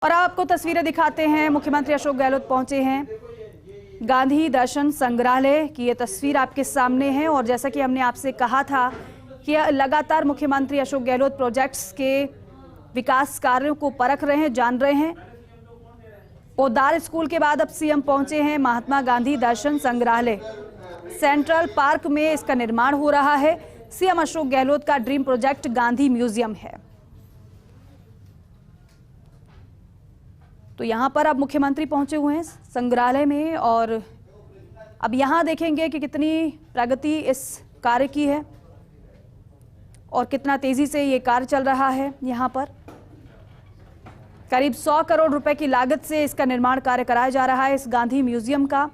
और आपको तस्वीरें दिखाते हैं। मुख्यमंत्री अशोक गहलोत पहुंचे हैं गांधी दर्शन संग्रहालय की। ये तस्वीर आपके सामने है और जैसा कि हमने आपसे कहा था कि लगातार मुख्यमंत्री अशोक गहलोत प्रोजेक्ट्स के विकास कार्यों को परख रहे हैं, जान रहे हैं। पोद्दार स्कूल के बाद अब सीएम पहुंचे हैं महात्मा गांधी दर्शन संग्रहालय। सेंट्रल पार्क में इसका निर्माण हो रहा है। सीएम अशोक गहलोत का ड्रीम प्रोजेक्ट गांधी म्यूजियम है। तो यहां पर अब मुख्यमंत्री पहुंचे हुए हैं संग्रहालय में और अब यहां देखेंगे कि कितनी प्रगति इस कार्य की है और कितना तेजी से ये कार्य चल रहा है। यहां पर करीब 100 करोड़ रुपए की लागत से इसका निर्माण कार्य कराया जा रहा है इस गांधी म्यूजियम का।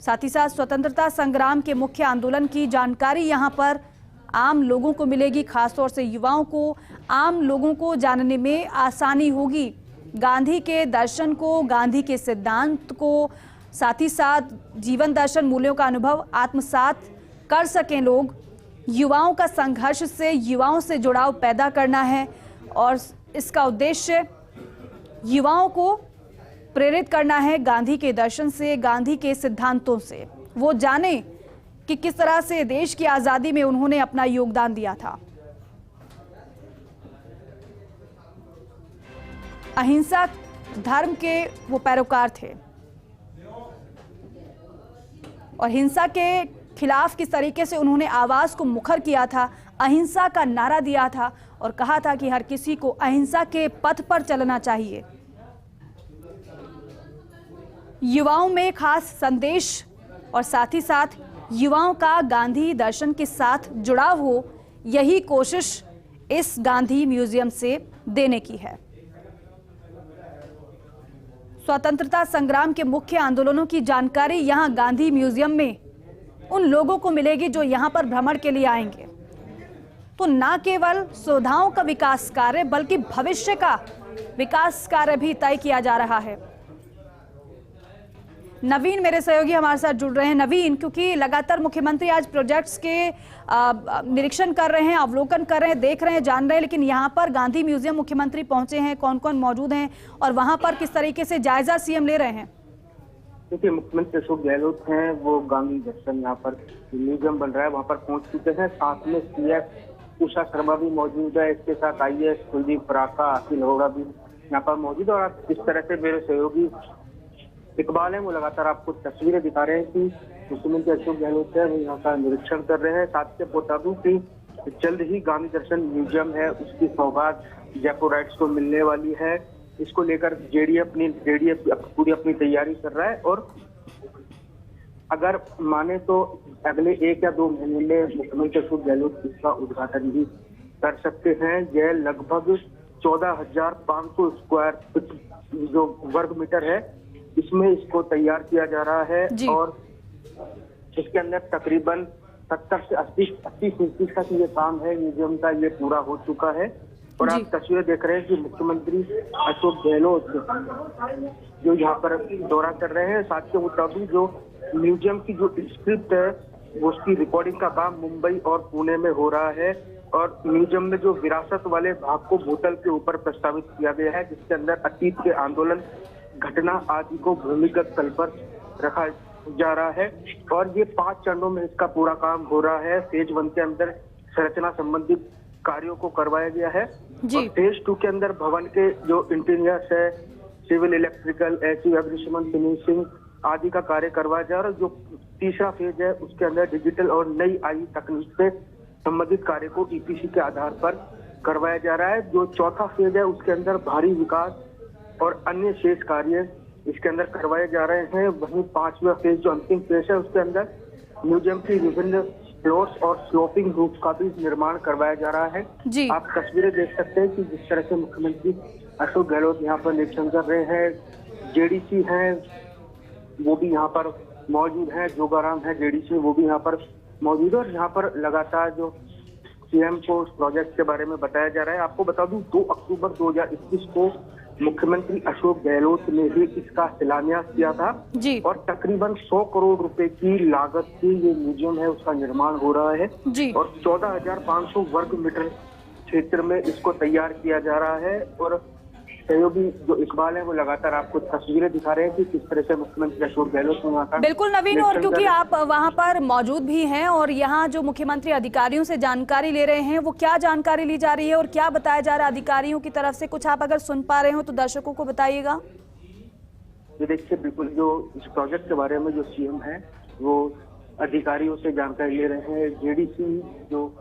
साथ ही साथ स्वतंत्रता संग्राम के मुख्य आंदोलन की जानकारी यहां पर आम लोगों को मिलेगी। खासतौर से युवाओं को, आम लोगों को जानने में आसानी होगी गांधी के दर्शन को, गांधी के सिद्धांत को, साथ ही साथ जीवन दर्शन मूल्यों का अनुभव आत्मसात कर सकें लोग। युवाओं का संघर्ष से, युवाओं से जुड़ाव पैदा करना है और इसका उद्देश्य युवाओं को प्रेरित करना है गांधी के दर्शन से, गांधी के सिद्धांतों से। वो जाने कि किस तरह से देश की आज़ादी में उन्होंने अपना योगदान दिया था। अहिंसा धर्म के वो पैरोकार थे और हिंसा के खिलाफ किस तरीके से उन्होंने आवाज को मुखर किया था, अहिंसा का नारा दिया था और कहा था कि हर किसी को अहिंसा के पथ पर चलना चाहिए। युवाओं में खास संदेश और साथ ही साथ युवाओं का गांधी दर्शन के साथ जुड़ाव हो, यही कोशिश इस गांधी म्यूजियम से देने की है। स्वतंत्रता संग्राम के मुख्य आंदोलनों की जानकारी यहां गांधी म्यूजियम में उन लोगों को मिलेगी जो यहां पर भ्रमण के लिए आएंगे। तो न केवल सुविधाओं का विकास कार्य बल्कि भविष्य का विकास कार्य भी तय किया जा रहा है। नवीन मेरे सहयोगी हमारे साथ जुड़ रहे हैं। नवीन, क्योंकि लगातार मुख्यमंत्री आज प्रोजेक्ट्स के निरीक्षण कर रहे हैं, अवलोकन कर रहे हैं, देख रहे हैं, जान रहे हैं, लेकिन यहाँ पर गांधी म्यूजियम मुख्यमंत्री पहुंचे हैं, कौन कौन मौजूद हैं और वहां पर किस तरीके से जायजा सीएम ले रहे हैं? देखिए, मुख्यमंत्री अशोक गहलोत हैं, वो गांधी दर्शन यहाँ पर म्यूजियम बन रहा है वहाँ पर पहुंच चुके हैं। साथ में सीएस उषा शर्मा भी मौजूद है, इसके साथ आईएएस कुलदीप फराका, अखिल होगा भी यहाँ पर मौजूद है। और इस तरह से मेरे सहयोगी इकबाल है, वो लगातार आपको तस्वीरें दिखा रहे हैं कि मुख्यमंत्री अशोक गहलोत है वो यहाँ का निरीक्षण कर रहे हैं। साथ ही बता दूं कि जल्द ही गांधी दर्शन म्यूजियम है उसकी सौगात जयपुराइट्स को मिलने वाली है। इसको लेकर जेडीएफ पूरी अपनी तैयारी कर रहा है और अगर माने तो अगले 1 या 2 महीने में मुख्यमंत्री अशोक गहलोत इसका उद्घाटन भी कर सकते हैं। यह लगभग 14,500 स्क्वायर फीट जो वर्ग मीटर है, इसमें इसको तैयार किया जा रहा है और इसके अंदर तकरीबन 70 से 80% तक ये काम है म्यूजियम का, ये पूरा हो चुका है। और आप तस्वीरें देख रहे हैं कि मुख्यमंत्री अशोक गहलोत जो यहाँ पर दौरा कर रहे हैं। साथ के मुताबिक जो म्यूजियम की जो स्क्रिप्ट है वो उसकी रिकॉर्डिंग का काम मुंबई और पुणे में हो रहा है और म्यूजियम में जो विरासत वाले भाग को भूतल के ऊपर प्रस्तावित किया गया है, जिसके अंदर अतीत के आंदोलन, घटना आदि को भूमिगत तल पर रखा जा रहा है। और ये 5 चरणों में इसका पूरा काम हो रहा है। फेज 1 के अंदर संरचना संबंधित कार्यों को करवाया गया है और फेज 2 के अंदर भवन के जो इंटीरियर्स है, सिविल, इलेक्ट्रिकल, एसी, अग्निशमन, फिनिशिंग आदि का कार्य करवाया जा रहा है। जो तीसरा फेज है उसके अंदर डिजिटल और नई आई तकनीक से संबंधित कार्य को ईपीसी के आधार पर करवाया जा रहा है। जो चौथा फेज है उसके अंदर भारी विकास और अन्य शेष कार्य इसके अंदर करवाए जा रहे हैं। वहीं 5वां फेज जो अंतिम फेज है उसके अंदर म्यूजियम की विभिन्न फ्लोर्स और स्लोपिंग रूफ का भी निर्माण करवाया जा रहा है। आप तस्वीरें देख सकते हैं कि जिस तरह से मुख्यमंत्री अशोक गहलोत यहाँ पर निरीक्षण कर रहे हैं। जेडीसी हैं वो भी यहाँ पर मौजूद है, जोगाराम है जेडीसी, वो भी यहाँ पर मौजूद है और यहाँ पर लगातार जो सीएम को उस प्रोजेक्ट के बारे में बताया जा रहा है। आपको बता दूं 2 अक्टूबर 2021 को मुख्यमंत्री अशोक गहलोत ने भी इसका शिलान्यास किया था और तकरीबन 100 करोड़ रुपए की लागत से ये म्यूजियम है उसका निर्माण हो रहा है और 14,500 वर्ग मीटर क्षेत्र में इसको तैयार किया जा रहा है। और सहयोगी जो इकबाल है वो लगातार आपको तस्वीरें दिखा रहे हैं कि किस तरह से मुख्यमंत्री अशोक गहलोत वहाँ का बिल्कुल नवीन, और क्योंकि आप वहां पर मौजूद भी हैं और यहाँ जो मुख्यमंत्री अधिकारियों से जानकारी ले रहे हैं, वो क्या जानकारी ली जा रही है और क्या बताया जा रहा है अधिकारियों की तरफ से, कुछ आप अगर सुन पा रहे हो तो दर्शकों को बताइएगा। ये देखिए, बिल्कुल जो इस प्रोजेक्ट के बारे में जो सीएम है वो अधिकारियों से जानकारी ले रहे हैं। जेडीसी जो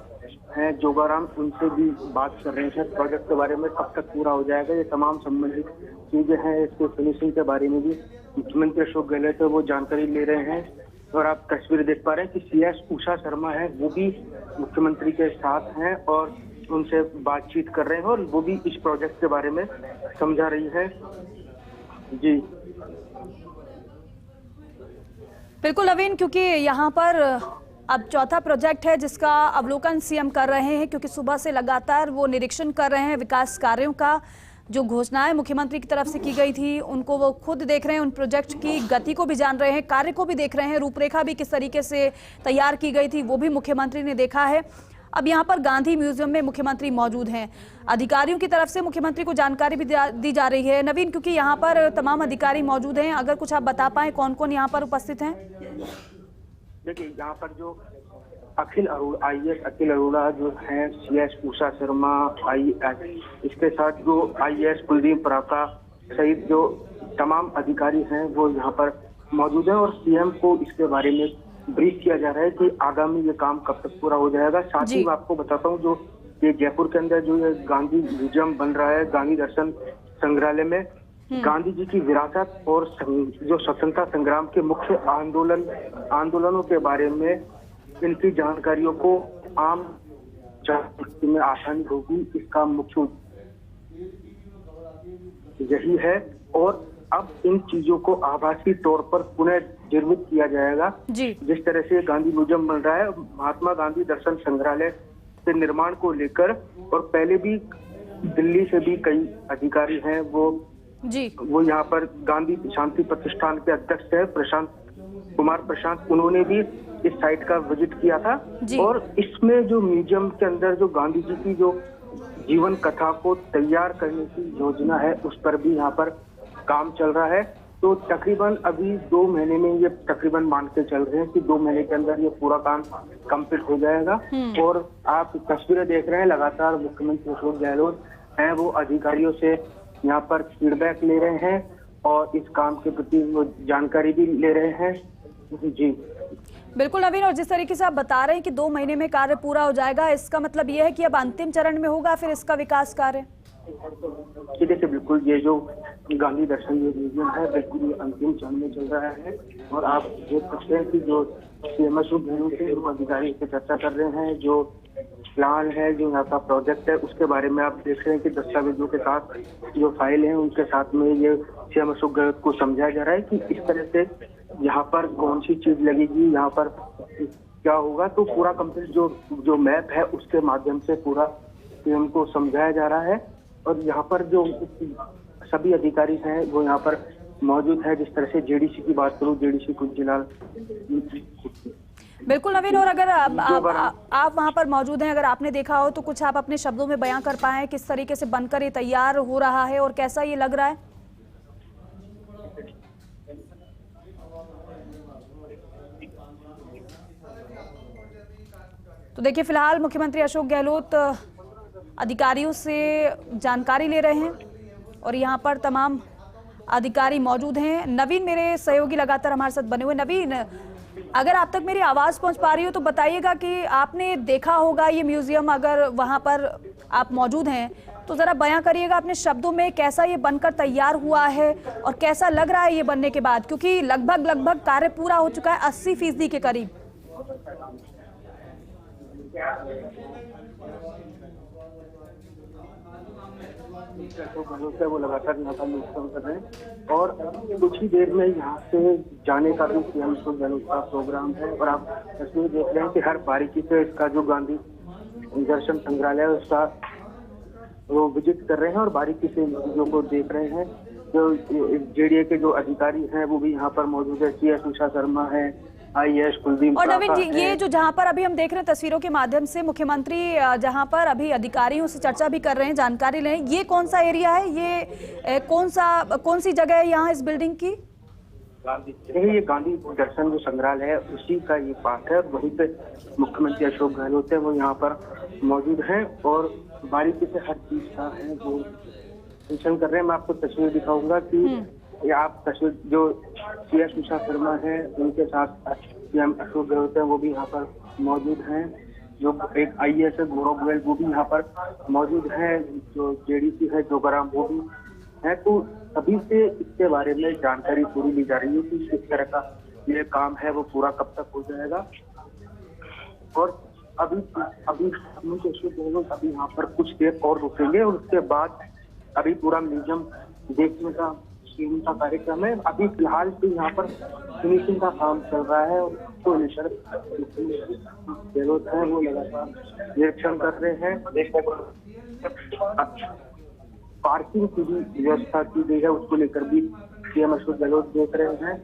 है जोगाराम, उनसे भी बात कर रहे हैं प्रोजेक्ट के बारे में, कब तक पूरा हो जाएगा, ये तमाम संबंधित चीजें हैं। इसके फिनिशिंग के बारे में भी मुख्यमंत्री अशोक गहलोत है वो जानकारी ले रहे हैं। और आप तस्वीर देख पा रहे हैं कि सीएस उषा शर्मा है वो भी मुख्यमंत्री के साथ हैं और उनसे बातचीत कर रहे हैं और वो भी इस प्रोजेक्ट के बारे में समझा रही है। जी बिल्कुल नवीन, क्योंकि यहाँ पर अब चौथा प्रोजेक्ट है जिसका अवलोकन सीएम कर रहे हैं, क्योंकि सुबह से लगातार वो निरीक्षण कर रहे हैं विकास कार्यों का। जो घोषणाएं मुख्यमंत्री की तरफ से की गई थी उनको वो खुद देख रहे हैं, उन प्रोजेक्ट की गति को भी जान रहे हैं, कार्य को भी देख रहे हैं, रूपरेखा भी किस तरीके से तैयार की गई थी वो भी मुख्यमंत्री ने देखा है। अब यहाँ पर गांधी म्यूजियम में मुख्यमंत्री मौजूद हैं, अधिकारियों की तरफ से मुख्यमंत्री को जानकारी भी दी जा रही है। नवीन, क्योंकि यहाँ पर तमाम अधिकारी मौजूद हैं, अगर कुछ आप बता पाएं कौन कौन यहाँ पर उपस्थित हैं। देखिए, यहाँ पर जो IAS अखिल अरोड़ा जो है, सीएस उषा शर्मा IAS, इसके साथ जो IAS कुलदीप पराका सहित जो तमाम अधिकारी हैं वो यहाँ पर मौजूद हैं और सीएम को इसके बारे में ब्रीफ किया जा रहा है कि आगामी ये काम कब तक पूरा हो जाएगा। साथ ही मैं आपको बताता हूँ, जो ये जयपुर के अंदर जो ये गांधी म्यूजियम बन रहा है, गांधी दर्शन संग्रहालय में गांधी जी की विरासत और जो स्वतंत्रता संग्राम के मुख्य आंदोलनों के बारे में इनकी जानकारियों को आम जनता में आसानी होगी, इसका मुख्य यही है। और अब इन चीजों को आभासी तौर पर पुनः निर्मित किया जाएगा। जिस तरह से गांधी म्यूजियम बन रहा है, महात्मा गांधी दर्शन संग्रहालय के निर्माण को लेकर, और पहले भी दिल्ली से भी कई अधिकारी हैं वो यहाँ पर गांधी शांति प्रतिष्ठान के अध्यक्ष है प्रशांत, उन्होंने भी इस साइट का विजिट किया था। और इसमें जो म्यूजियम के अंदर जो गांधी जी की जो जीवन कथा को तैयार करने की योजना है उस पर भी यहाँ पर काम चल रहा है। तो तकरीबन अभी 2 महीने में ये तकरीबन मान के चल रहे हैं कि 2 महीने के अंदर ये पूरा काम कंप्लीट हो जाएगा। और आप तस्वीरें देख रहे हैं, लगातार मुख्यमंत्री अशोक गहलोत हैं वो अधिकारियों से यहाँ पर फीडबैक ले रहे हैं और इस काम के प्रति वो जानकारी भी ले रहे हैं। जी बिल्कुल नवीन, और जिस तरीके से आप बता रहे हैं कि 2 महीने में कार्य पूरा हो जाएगा, इसका मतलब ये है कि अब अंतिम चरण में होगा फिर इसका विकास कार्य। देखिए, बिल्कुल ये जो गांधी दर्शन म्यूजियम है बिल्कुल ये अंतिम चरण में चल रहा है और आप देख सकते हैं कि जो सीएम अशोक गहलोत से अधिकारी से चर्चा कर रहे हैं, जो प्लान है, जो यहाँ का प्रोजेक्ट है उसके बारे में आप देख रहे हैं कि दस्तावेजों के साथ जो फाइल है उनके साथ में ये सीएम अशोक गहलोत को समझाया जा रहा है कि इस तरह से यहाँ पर कौन सी चीज लगेगी, यहाँ पर क्या होगा। तो पूरा कंप्लीट जो मैप है उसके माध्यम से पूरा सीएम को समझाया जा रहा है और यहाँ पर जो सभी अधिकारी हैं वो यहाँ पर मौजूद है। जिस तरह से जेडीसी की बात करूँ, जेडीसी कुंजीलाल। बिल्कुल नवीन, और अगर आप वहां पर मौजूद हैं, अगर आपने देखा हो तो कुछ आप अपने शब्दों में बयां कर पाए किस तरीके से बनकर ये तैयार हो रहा है और कैसा ये लग रहा है। तो देखिए, फिलहाल मुख्यमंत्री अशोक गहलोत अधिकारियों से जानकारी ले रहे हैं और यहाँ पर तमाम अधिकारी मौजूद हैं। नवीन, मेरे सहयोगी लगातार हमारे साथ बने हुए। नवीन, अगर आप तक मेरी आवाज पहुंच पा रही हो तो बताइएगा कि आपने देखा होगा ये म्यूजियम, अगर वहां पर आप मौजूद हैं तो जरा बयां करिएगा अपने शब्दों में कैसा ये बनकर तैयार हुआ है और कैसा लग रहा है ये बनने के बाद, क्योंकि लगभग कार्य पूरा हो चुका है 80% के करीब। वो लगातार यहाँ का निरीक्षण कर रहे हैं और कुछ ही देर में यहाँ से जाने का भी सीएम अशोक गहलोत का प्रोग्राम है। और आप तस्वीर देख रहे हैं कि हर बारीकी से इसका जो गांधी दर्शन संग्रहालय है उसका वो विजिट कर रहे हैं और बारीकी से चीजों को देख रहे हैं। जो जेडीए के जो अधिकारी हैं वो भी यहाँ पर मौजूद है, सीएस उषा शर्मा है, IAS कुलदीप और नवीन जी, प्राका ये है। जो जहां पर अभी हम देख रहे हैं तस्वीरों के माध्यम से, मुख्यमंत्री जहां पर अभी अधिकारियों से चर्चा भी कर रहे हैं, जानकारी ले रहे हैं, ये कौन सा एरिया है, ये कौन सी जगह है यहाँ इस बिल्डिंग की? ये गांधी दर्शन जो संग्रहालय है उसी का ये पार्ट है। वहीं पे मुख्यमंत्री अशोक गहलोत है वो यहाँ पर मौजूद हैं और बारीकी से हर चीज का है वो निरीक्षण कर रहे हैं। मैं आपको तस्वीर दिखाऊंगा कि ये आप तस्वीर जो CS उषा शर्मा है उनके साथ CM अशोक गहलोत है वो भी यहाँ पर मौजूद हैं। जो एक IAS है गौरव गोयल वो भी यहाँ पर मौजूद है। जो JDC है जोगाराम वो भी है। तो सभी से इसके बारे में जानकारी पूरी ली जा रही है कि किस तरह का ये काम है वो पूरा कब तक हो जाएगा। और अभी यहाँ पर कुछ देर और रुकेंगे और उसके बाद अभी पूरा म्यूजियम देखने का कार्यक्रम है। अभी फिलहाल तो यहाँ पर फिनिशिंग का काम चल रहा है और तो गहलोत है वो लगातार निरीक्षण कर रहे हैं। पार्किंग की भी व्यवस्था की गई है, उसको लेकर भी CM अशोक गहलोत देख रहे हैं।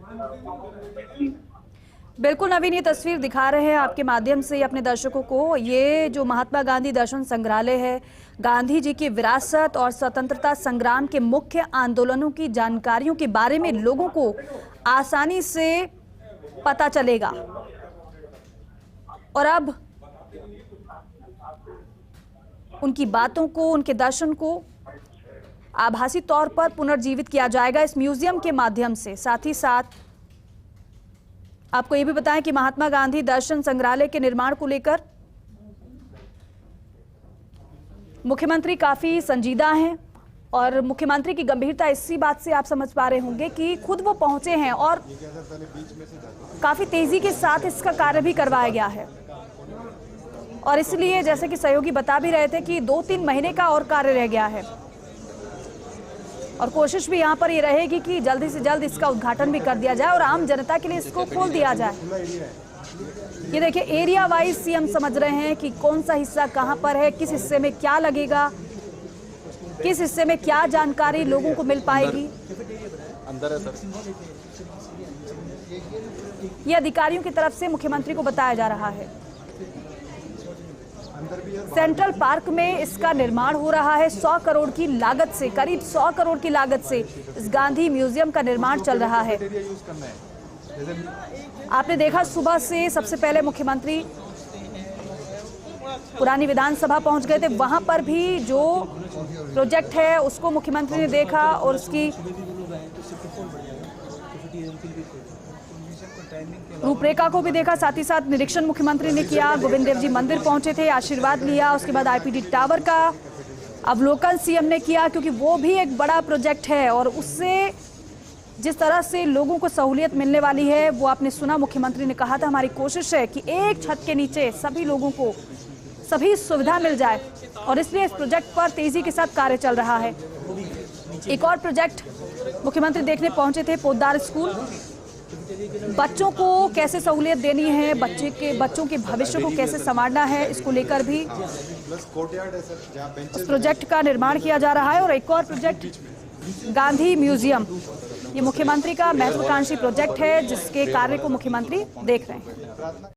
बिल्कुल नवीन, ये तस्वीर दिखा रहे हैं आपके माध्यम से अपने दर्शकों को। ये जो महात्मा गांधी दर्शन संग्रहालय है, गांधी जी की विरासत और स्वतंत्रता संग्राम के मुख्य आंदोलनों की जानकारियों के बारे में लोगों को आसानी से पता चलेगा। और अब उनकी बातों को, उनके दर्शन को आभासी तौर पर पुनर्जीवित किया जाएगा इस म्यूजियम के माध्यम से। साथ ही साथ आपको ये भी बताएं कि महात्मा गांधी दर्शन संग्रहालय के निर्माण को लेकर मुख्यमंत्री काफी संजीदा हैं और मुख्यमंत्री की गंभीरता इसी बात से आप समझ पा रहे होंगे कि खुद वो पहुंचे हैं और काफी तेजी के साथ इसका कार्य भी करवाया गया है। और इसलिए जैसे कि सहयोगी बता भी रहे थे कि 2-3 महीने का और कार्य रह गया है और कोशिश भी यहाँ पर ये रहेगी कि जल्दी से जल्द इसका उद्घाटन भी कर दिया जाए और आम जनता के लिए इसको खोल दिया जाए। ये देखिए, एरिया वाइज CM समझ रहे हैं कि कौन सा हिस्सा कहाँ पर है, किस हिस्से में क्या लगेगा, किस हिस्से में क्या जानकारी लोगों को मिल पाएगी। अंदर है सर। ये अधिकारियों की तरफ से मुख्यमंत्री को बताया जा रहा है। सेंट्रल पार्क में इसका निर्माण हो रहा है। 100 करोड़ की लागत से, करीब 100 करोड़ की लागत से इस गांधी म्यूजियम का निर्माण चल रहा है। आपने देखा सुबह से सबसे पहले मुख्यमंत्री पुरानी विधानसभा पहुंच गए थे। वहां पर भी जो प्रोजेक्ट है उसको मुख्यमंत्री ने देखा और उसकी रूपरेखा को भी देखा। साथ ही साथ निरीक्षण मुख्यमंत्री ने किया। गोविंद देव जी मंदिर पहुंचे थे, आशीर्वाद लिया। उसके बाद IPD टावर का अवलोकन CM ने किया क्योंकि वो भी एक बड़ा प्रोजेक्ट है और उससे जिस तरह से लोगों को सहूलियत मिलने वाली है वो आपने सुना। मुख्यमंत्री ने कहा था हमारी कोशिश है कि एक छत के नीचे सभी लोगों को सभी सुविधा मिल जाए और इसलिए इस प्रोजेक्ट पर तेजी के साथ कार्य चल रहा है। एक और प्रोजेक्ट मुख्यमंत्री देखने पहुंचे थे, पोद्दार स्कूल। बच्चों को कैसे सहूलियत देनी है, बच्चों के भविष्य को कैसे संवारना है, इसको लेकर भी उस प्रोजेक्ट का निर्माण किया जा रहा है। और एक और प्रोजेक्ट गांधी म्यूजियम, ये मुख्यमंत्री का महत्वाकांक्षी प्रोजेक्ट है जिसके कार्य को मुख्यमंत्री देख रहे हैं।